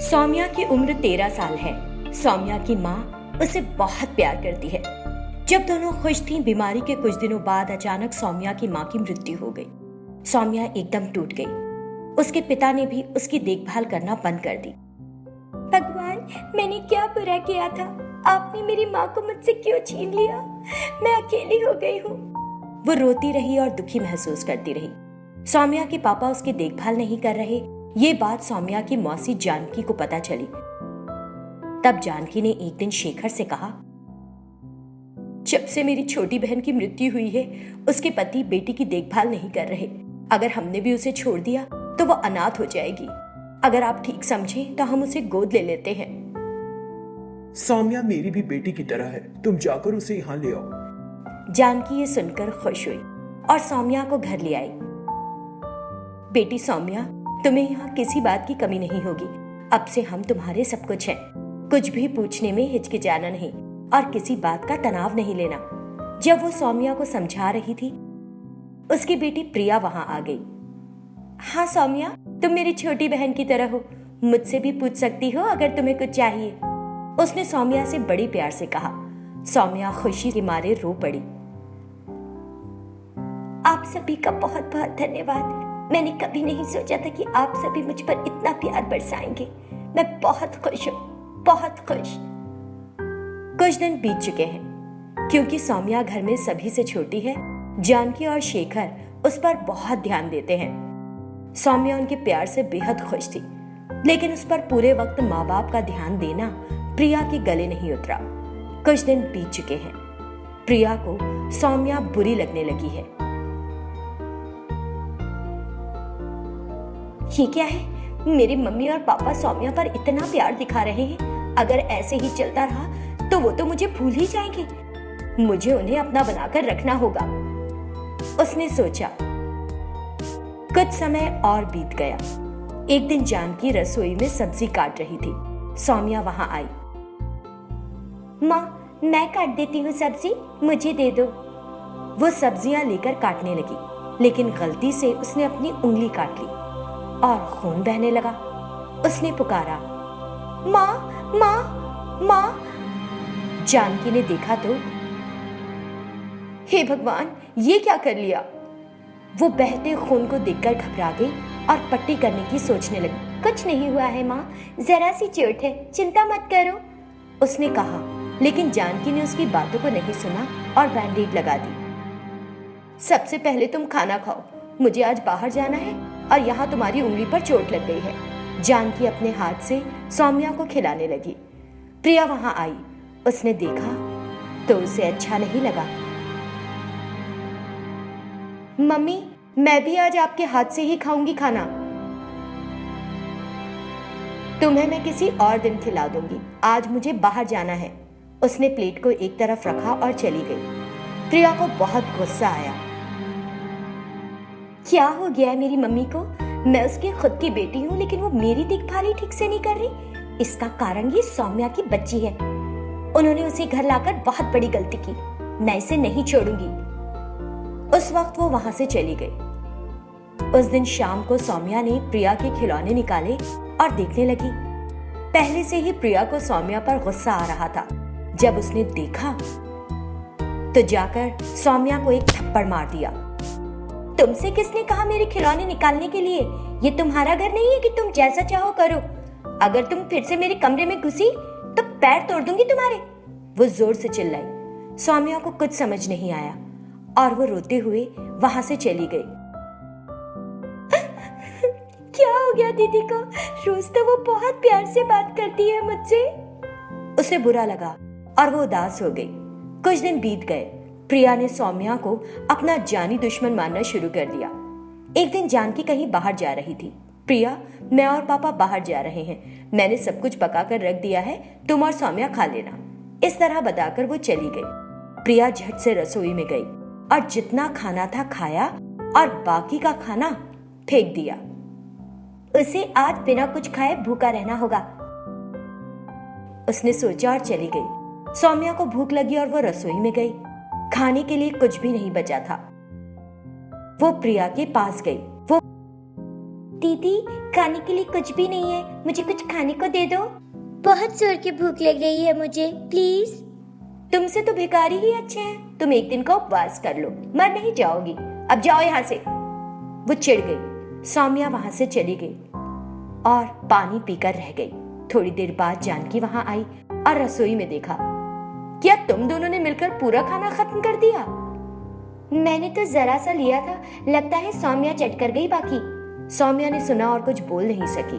सौम्या की उम्र 13 साल है। सौम्या की माँ उसे बहुत प्यार करती है। जब दोनों खुश थीं, बीमारी के कुछ दिनों बाद अचानक सौम्या की माँ की मृत्यु हो गई। सौम्या एकदम टूट गई। उसके पिता ने भी उसकी देखभाल करना बंद कर दी। भगवान, मैंने क्या बुरा किया था? आपने मेरी माँ को मुझसे क्यों छीन लिया? मैं अकेली हो गई हूँ। वो रोती रही और दुखी महसूस करती रही। सौम्या के पापा उसकी देखभाल नहीं कर रहे। ये बात सौम्या की मौसी जानकी को पता चली। तब जानकी ने एक दिन शेखर से कहा, जब से मेरी छोटी बहन की मृत्यु हुई है, उसके पति बेटी की देखभाल नहीं कर रहे। अगर हमने भी उसे छोड़ दिया तो वो अनाथ हो जाएगी। अगर आप ठीक समझें तो हम उसे गोद ले लेते हैं। सौम्या मेरी भी बेटी की तरह है, तुम जाकर उसे यहाँ ले आओ। जानकी ये सुनकर खुश हुई और सौम्या को घर ले आई। बेटी सौम्या, तुम्हें यहाँ किसी बात की कमी नहीं होगी। अब से हम तुम्हारे सब कुछ हैं। कुछ भी पूछने में हिचकिचाना नहीं और किसी बात का तनाव नहीं लेना। जब वो सौम्या को समझा रही थी, उसकी बेटी प्रिया वहां आ गई। हाँ सौम्या, तुम मेरी छोटी बहन की तरह हो। मुझसे भी पूछ सकती हो अगर तुम्हें कुछ चाहिए। उसने सौम्या से बड़ी प्यार से कहा। सौम्या खुशी के मारे रो पड़ी। आप सभी का बहुत बहुत धन्यवाद। मैंने कभी नहीं सोचा था कि आप सभी मुझ पर इतना प्यार बरसाएंगे। मैं बहुत खुश हूँ, बहुत खुश। कुछ दिन बीत चुके हैं। क्योंकि सौम्या घर में सभी से छोटी है, जानकी और शेखर उस पर बहुत ध्यान देते हैं। सौम्या उनके प्यार से बेहद खुश थी, लेकिन उस पर पूरे वक्त माँ बाप का ध्यान देना प्रिया के गले नहीं उतरा। कुछ दिन बीत चुके हैं। प्रिया को सौम्या बुरी लगने लगी है। ये क्या है? मेरी मम्मी और पापा सौम्या पर इतना प्यार दिखा रहे हैं। अगर ऐसे ही चलता रहा तो वो तो मुझे भूल ही जाएंगे। मुझे उन्हें अपना बनाकर रखना होगा, उसने सोचा। कुछ समय और बीत गया। एक दिन जानकी रसोई में सब्जी काट रही थी। सौम्या वहां आई। माँ, मैं काट देती हूँ सब्जी, मुझे दे दो। वो सब्जियां लेकर काटने लगी, लेकिन गलती से उसने अपनी उंगली काट ली और खून बहने लगा। उसने पुकारा, माँ, माँ, माँ। जानकी ने देखा तो, हे भगवान, ये क्या कर लिया? वो बहते खून को देखकर घबरा गई और पट्टी करने की सोचने लगी। कुछ नहीं हुआ है माँ, जरा सी चोट है, चिंता मत करो, उसने कहा। लेकिन जानकी ने उसकी बातों को नहीं सुना और बैंडेज लगा दी। सबसे पहले तुम खाना खाओ, मुझे आज बाहर जाना है और यहाँ तुम्हारी उंगली पर चोट लग गई है। जानकी अपने हाथ से सौम्या को खिलाने लगी। प्रिया वहां आई। उसने देखा तो उसे अच्छा नहीं लगा। मम्मी, मैं भी आज आपके हाथ से ही खाऊंगी खाना। तुम्हें मैं किसी और दिन खिला दूंगी, आज मुझे बाहर जाना है। उसने प्लेट को एक तरफ रखा और चली गई। प्रिया को बहुत गुस्सा आया। क्या हो गया है मेरी मम्मी को? मैं उसकी खुद की बेटी हूँ, लेकिन वो मेरी देखभाल ही ठीक से नहीं कर रही। इसका कारण ये सौम्या की बच्ची है। उन्होंने उसे घर लाकर बहुत बड़ी गलती की। मैं इसे नहीं छोड़ूंगी। उस वक्त वो वहां से चली गई। उस दिन शाम को सौम्या ने प्रिया के खिलौने निकाले और देखने लगी। पहले से ही प्रिया को सौम्या पर गुस्सा आ रहा था। जब उसने देखा तो जाकर सौम्या को एक थप्पड़ मार दिया। तुमसे किसने कहा मेरे खिलौने निकालने के लिए? ये तुम्हारा घर नहीं है कि तुम जैसा चाहो करो। अगर तुम फिर से मेरे कमरे में घुसी तो पैर तोड़ दूंगी तुम्हारे, वो जोर से चिल्लाई। सौम्या को कुछ समझ नहीं आया और वो रोते हुए वहां से चली गई। क्या हो गया दीदी को? रोज तो वो बहुत प्यार से बात करती है मुझसे। उसे बुरा लगा और वो उदास हो गई। कुछ दिन बीत गए। प्रिया ने सौम्या को अपना जानी दुश्मन मानना शुरू कर दिया। एक दिन जानकी कहीं बाहर जा रही थी। प्रिया, मैं और पापा बाहर जा रहे हैं, मैंने सब कुछ पकाकर रख दिया है, तुम और सौम्या खा लेना। इस तरह बताकर वो चली गई। प्रिया झट से रसोई में गई और जितना खाना था खाया और बाकी का खाना फेंक दिया। उसे आज बिना कुछ खाए भूखा रहना होगा, उसने सोचा और चली गई। सौम्या को भूख लगी और वो रसोई में गई। खाने के लिए कुछ भी नहीं बचा था। वो प्रिया के पास गई। वो, दीदी खाने के लिए कुछ भी नहीं है, मुझे कुछ खाने को दे दो। बहुत जोर की भूख लग रही है मुझे, प्लीज। तुमसे तो भिखारी ही अच्छे हैं, तुम एक दिन का उपवास कर लो, मर नहीं जाओगी। अब जाओ यहाँ से। वो चिढ़ गई। सौम्या वहां से चली गई और पानी पीकर रह गई। थोड़ी देर बाद जानकी वहां आई और रसोई में देखा। क्या तुम दोनों ने मिलकर पूरा खाना खत्म कर दिया? मैंने तो जरा सा लिया था, लगता है सौम्या चट कर गई बाकी। सौम्या ने सुना और कुछ बोल नहीं सकी।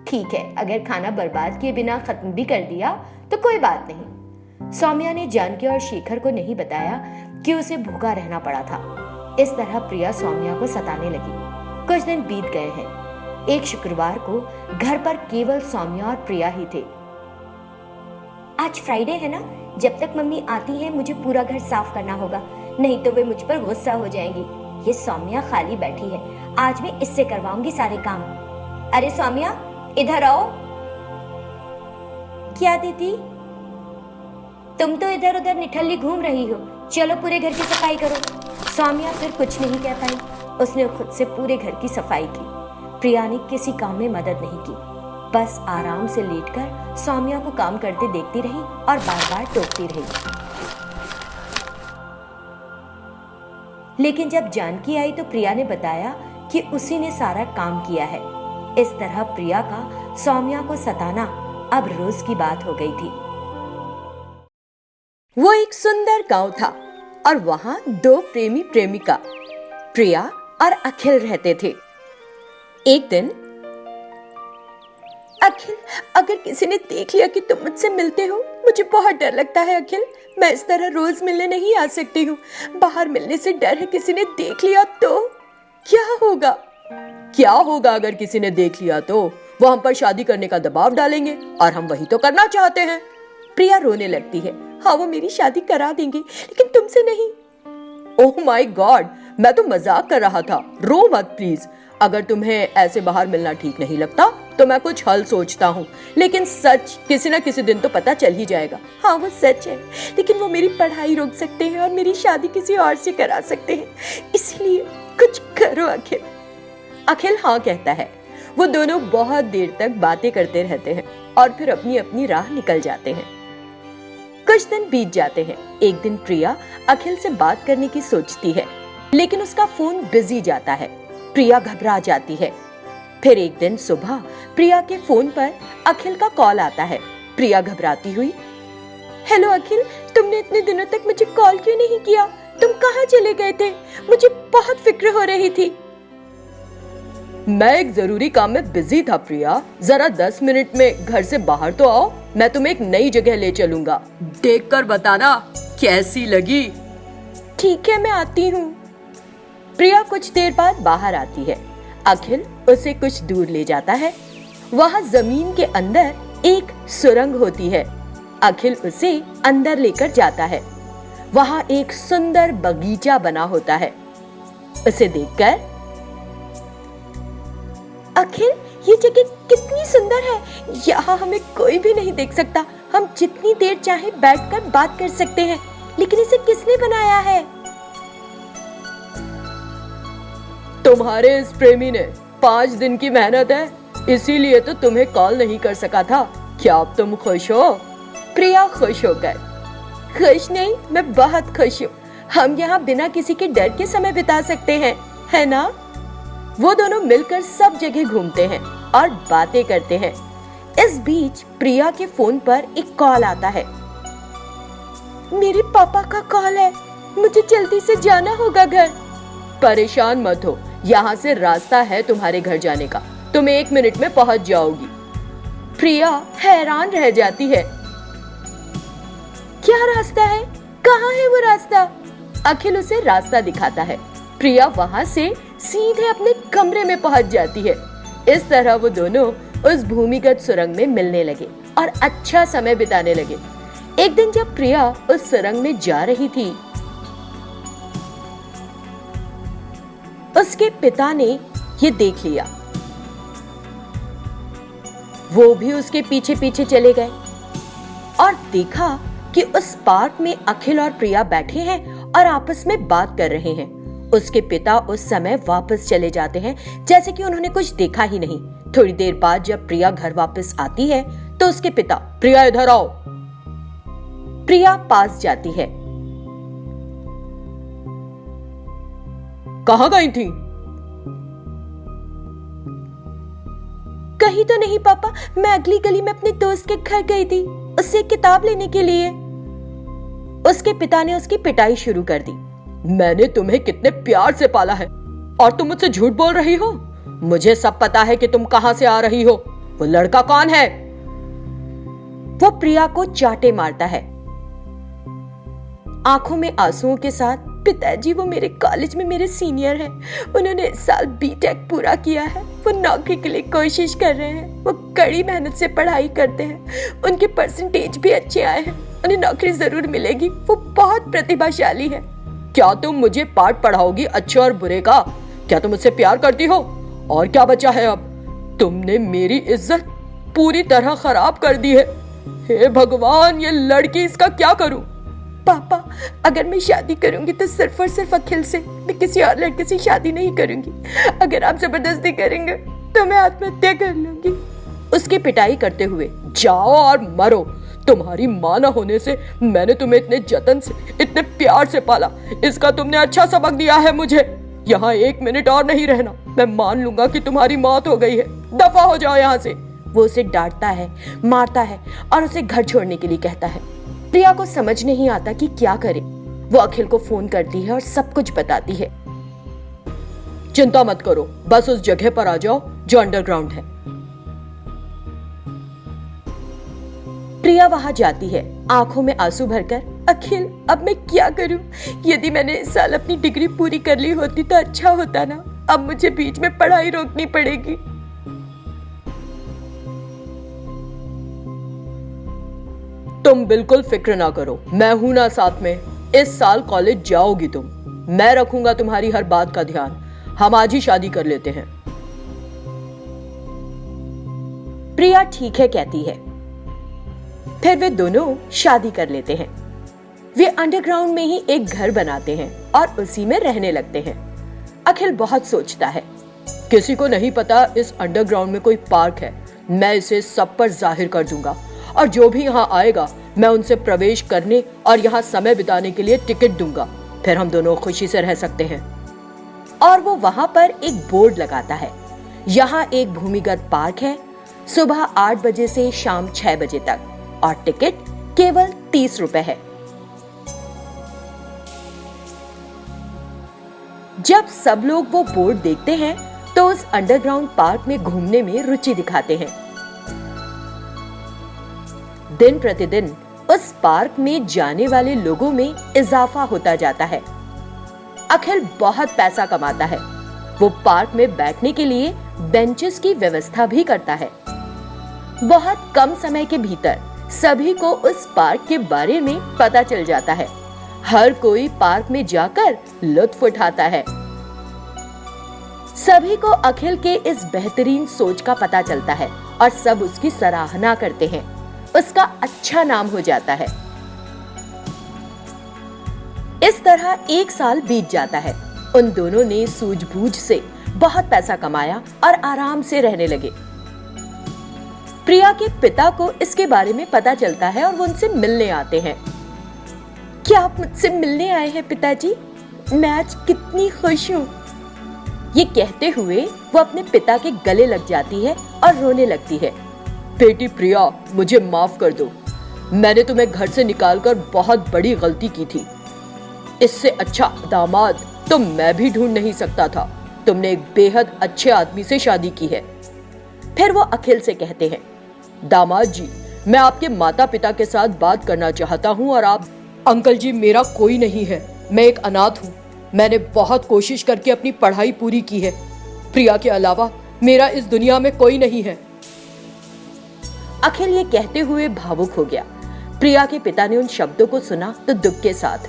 ठीक है, अगर खाना बर्बाद किए बिना खत्म भी कर दिया तो कोई बात नहीं। सौम्या ने जानकी और शेखर को नहीं बताया कि उसे भूखा रहना पड़ा था। इस तरह प्रिया सौम्या को सताने लगी। कुछ दिन बीत गए हैं। एक शुक्रवार को घर पर केवल सौम्या और प्रिया ही थे। आज फ्राइडे है ना, जब तक मम्मी आती है मुझे पूरा घर साफ करना होगा, नहीं तो वे मुझ पर गुस्सा हो जाएंगी। ये सौम्या खाली बैठी है, आज मैं इससे करवाऊंगी सारे काम। अरे सौम्या, इधर आओ। क्या दीदी? तुम तो इधर उधर निठल्ली घूम रही हो, चलो पूरे घर की सफाई करो। सौम्या फिर कुछ नहीं कह पाई। उसने खुद से पूरे घर की सफाई की। प्रिया ने किसी काम में मदद नहीं की, बस आराम से लेटकर सौम्या को काम करते देखती रही और बार बार टोकती रही। लेकिन जब जानकी आई तो प्रिया ने बताया कि उसी ने सारा काम किया है। इस तरह प्रिया का सौम्या को सताना अब रोज की बात हो गई थी। वो एक सुंदर गांव था और वहां दो प्रेमी प्रेमिका प्रिया और अखिल रहते थे। एक दिन, अखिल, अगर किसी ने देख लिया कि तुम मुझसे मिलते हो, मुझे बहुत डर लगता है अखिल। मैं इस तरह रोज मिलने नहीं आ सकती हूँ। बाहर मिलने से डर है किसी ने देख लिया तो। क्या होगा? क्या होगा अगर किसी ने देख लिया तो? वो हम पर शादी करने का दबाव डालेंगे और हम वही तो करना चाहते हैं। प्रिया रोने लगती है। हाँ, वो मेरी शादी करा देंगे, लेकिन तुमसे नहीं। ओह माय गॉड, मैं तो मजाक कर रहा था। रो मत प्लीज। अगर तुम्हें ऐसे बाहर मिलना ठीक नहीं लगता तो मैं कुछ हल सोचता हूँ, लेकिन सच किसी न किसी दिन तो पता चल ही जाएगा। हाँ, वो सच है, लेकिन वो मेरी पढ़ाई रोक सकते हैं और मेरी शादी किसी और से करा सकते हैं, इसलिए कुछ करो अखिल। अखिल हाँ कहता है। वो दोनों बहुत देर तक बातें करते रहते हैं और फिर अपनी अपनी राह निकल जाते हैं। कुछ दिन बीत जाते हैं। एक दिन प्रिया अखिल से बात करने की सोचती है, लेकिन उसका फोन बिजी जाता है। प्रिया घबरा जाती है। फिर एक दिन सुबह प्रिया के फोन पर अखिल का कॉल आता है। प्रिया घबराती हुई, हेलो अखिल, तुमने इतने दिनों तक मुझे कॉल क्यों नहीं किया? तुम कहाँ चले गए थे? मुझे बहुत फिक्र हो रही थी। मैं एक जरूरी काम में बिजी था प्रिया, जरा 10 मिनट में घर से बाहर तो आओ, मैं तुम्हें एक नई जगह ले चलूंगा, देखकर बताना कैसी लगी। ठीक है, मैं आती हूँ। प्रिया कुछ देर बाद बाहर आती है। अखिल उसे कुछ दूर ले जाता है। वहाँ जमीन के अंदर एक सुरंग होती है। अखिल उसे अंदर लेकर जाता है। वहाँ एक सुंदर बगीचा बना होता है। उसे देखकर, अखिल, ये जगह कितनी सुंदर है। यहाँ हमें कोई भी नहीं देख सकता। हम जितनी देर चाहे बैठकर बात कर सकते हैं। लेकिन इसे किसने बनाया है? तुम्हारे इस प्रेमी ने 5 दिन की मेहनत है, इसीलिए तो तुम्हें कॉल नहीं कर सका था। क्या अब तुम खुश हो? प्रिया खुश होकर, खुश नहीं, मैं बहुत खुश हूँ। हम यहाँ बिना किसी के डर के समय बिता सकते हैं, है ना? वो दोनों मिलकर सब जगह घूमते हैं और बातें करते हैं। इस बीच प्रिया के फोन पर एक कॉल आता है। मेरे पापा का कॉल है, मुझे जल्दी से जाना होगा घर। परेशान मत हो, यहाँ से रास्ता है तुम्हारे घर जाने का, तुम 1 मिनट में पहुंच जाओगी। प्रिया हैरान रह जाती है। क्या रास्ता है? कहाँ है वो रास्ता? अखिल उसे रास्ता दिखाता है। प्रिया वहां से सीधे अपने कमरे में पहुंच जाती है। इस तरह वो दोनों उस भूमिगत सुरंग में मिलने लगे और अच्छा समय बिताने लगे। एक दिन जब प्रिया उस सुरंग में जा रही थी, उसके पिता ने ये देख लिया। वो भी उसके पीछे पीछे चले गए और देखा कि उस पार्क में अखिल और प्रिया बैठे हैं और आपस में बात कर रहे हैं। उसके पिता उस समय वापस चले जाते हैं जैसे कि उन्होंने कुछ देखा ही नहीं। थोड़ी देर बाद जब प्रिया घर वापस आती है तो उसके पिता, प्रिया इधर आओ। प्रिया पास जाती है। कहां गई थी? कहीं तो नहीं पापा, मैं अगली गली में अपने दोस्त के घर गई थी, उससे किताब लेने के लिए। उसके पिता ने उसकी पिटाई शुरू कर दी। मैंने तुम्हें कितने प्यार से पाला है और तुम मुझसे झूठ बोल रही हो। मुझे सब पता है कि तुम कहां से आ रही हो। वो लड़का कौन है? वो प्रिया को चाटे मारता है, आंखों में आंसुओं के साथ। पिताजी, वो मेरे कॉलेज में मेरे सीनियर हैं। उन्होंने इस साल बीटेक पूरा किया है। वो नौकरी के लिए कोशिश कर रहे हैं। वो कड़ी मेहनत से पढ़ाई करते हैं। उनके परसेंटेज भी अच्छे आए हैं। उन्हें नौकरी जरूर मिलेगी। वो बहुत प्रतिभाशाली है। क्या तुम मुझे पाठ पढ़ाओगी अच्छे और बुरे का? क्या तुम मुझसे प्यार करती हो? और क्या बचा है अब? तुमने मेरी इज्जत पूरी तरह खराब कर दी है। हे भगवान, ये लड़की, इसका क्या करूं? पापा, अगर मैं शादी करूंगी तो सिर्फ और सिर्फ अखिल से। मैं किसी और लड़के से शादी नहीं करूंगी। अगर आप जबरदस्ती करेंगे तो मैं आत्महत्या कर लूंगी। उसकी पिटाई करते हुए, जाओ और मरो। तुम्हारी मां न होने से मैंने तुम्हें इतने जतन से, इतने प्यार से पाला। इसका तुमने अच्छा सबक दिया है मुझे। यहाँ 1 मिनट और नहीं रहना। मैं मान लूंगा कि तुम्हारी मौत हो गई है। दफा हो जाओ यहाँ से। वो उसे डांटता है, मारता है और उसे घर छोड़ने के लिए कहता है। प्रिया को समझ नहीं आता कि क्या करे। वो अखिल को फोन करती है और सब कुछ बताती है। चिंता मत करो, बस उस जगह पर आ जाओ जो अंडरग्राउंड है। प्रिया वहां जाती है, आंखों में आंसू भरकर। अखिल, अब मैं क्या करूं? यदि मैंने इस साल अपनी डिग्री पूरी कर ली होती तो अच्छा होता ना। अब मुझे बीच में पढ़ाई रोकनी पड़ेगी। तुम बिल्कुल फिक्र ना करो, मैं हूं ना साथ में। इस साल कॉलेज जाओगी तुम। मैं रखूंगा तुम्हारी हर बात का ध्यान। हम आज ही शादी कर लेते हैं। प्रिया ठीक है कहती है। फिर वे दोनों शादी कर लेते हैं। वे अंडरग्राउंड में ही एक घर बनाते हैं और उसी में रहने लगते हैं। अखिल बहुत सोचता है। किसी को नहीं पता इस अंडरग्राउंड में कोई पार्क है। मैं इसे सब पर जाहिर कर दूंगा और जो भी यहाँ आएगा मैं उनसे प्रवेश करने और यहाँ समय बिताने के लिए टिकट दूंगा। फिर हम दोनों खुशी से रह सकते हैं। और वो वहां पर एक बोर्ड लगाता है। यहाँ एक भूमिगत पार्क है। सुबह 8 बजे से शाम 6 बजे तक और टिकट केवल 30 रुपए है। जब सब लोग वो बोर्ड देखते हैं तो उस अंडरग्राउंड पार्क में घूमने में रुचि दिखाते हैं। दिन प्रतिदिन उस पार्क में जाने वाले लोगों में इजाफा होता जाता है। अखिल बहुत पैसा कमाता है। वो पार्क में बैठने के लिए बेंचेस की व्यवस्था भी करता है। बहुत कम समय के भीतर सभी को उस पार्क के बारे में पता चल जाता है। हर कोई पार्क में जाकर लुत्फ उठाता है। सभी को अखिल के इस बेहतरीन सोच का पता चलता है और सब उसकी सराहना करते हैं। उसका अच्छा नाम हो जाता है। इस तरह 1 साल बीत जाता है। उन दोनों ने सूझबूझ से बहुत पैसा कमाया और आराम से रहने लगे। प्रिया के पिता को इसके बारे में पता चलता है और वो उनसे मिलने आते हैं। क्या आप मुझसे मिलने आए हैं पिताजी? मैं आज कितनी खुश हूँ। ये कहते हुए वो अपने पिता के गले लग जाती है और रोने लगती है। बेटी प्रिया, मुझे माफ कर दो। मैंने तुम्हें घर से निकालकर बहुत बड़ी गलती की थी। इससे अच्छा दामाद तो मैं भी ढूंढ नहीं सकता था। तुमने एक बेहद अच्छे आदमी से शादी की है। फिर वो अखिल से कहते हैं, दामाद जी, मैं आपके माता पिता के साथ बात करना चाहता हूँ और आप। अंकल जी, मेरा कोई नहीं है। मैं एक अनाथ हूँ। मैंने बहुत कोशिश करके अपनी पढ़ाई पूरी की है। प्रिया के अलावा मेरा इस दुनिया में कोई नहीं है। अखिल ये कहते हुए भावुक हो गया। प्रिया के पिता ने उन शब्दों को सुना तो दुख के साथ,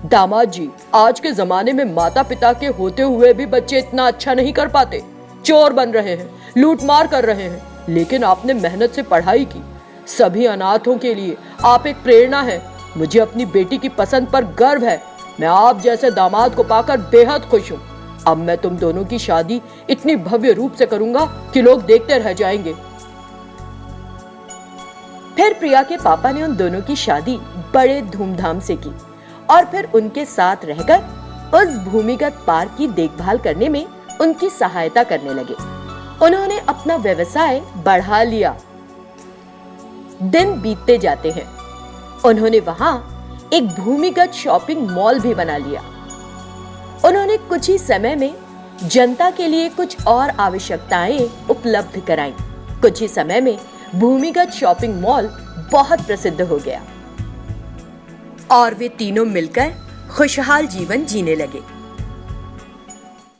दामाद जी, आज के जमाने में माता पिता के होते हुए भी बच्चे इतना अच्छा नहीं कर पाते। चोर बन रहे हैं, लूटमार कर रहे हैं। लेकिन आपने मेहनत से पढ़ाई की। सभी अनाथों के लिए आप एक प्रेरणा है। मुझे अपनी बेटी की पसंद पर गर्व है। मैं आप जैसे दामाद को पाकर बेहद खुश हूँ। अब मैं तुम दोनों की शादी इतनी भव्य रूप से करूंगा कि लोग देखते रह जाएंगे। फिर प्रिया के पापा ने उन दोनों की शादी बड़े धूमधाम से की और फिर उनके साथ रहकर उस भूमिगत पार्क की देखभाल करने में उनकी सहायता करने लगे। उन्होंने अपना व्यवसाय बढ़ा लिया। दिन बीतते जाते हैं। उन्होंने वहां एक भूमिगत शॉपिंग मॉल भी बना लिया। उन्होंने कुछ ही समय में जनता के लिए कुछ और आवश्यकताएं उपलब्ध कराईं। कुछ ही समय में भूमिगत शॉपिंग मॉल बहुत प्रसिद्ध हो गया और वे तीनों मिलकर खुशहाल जीवन जीने लगे।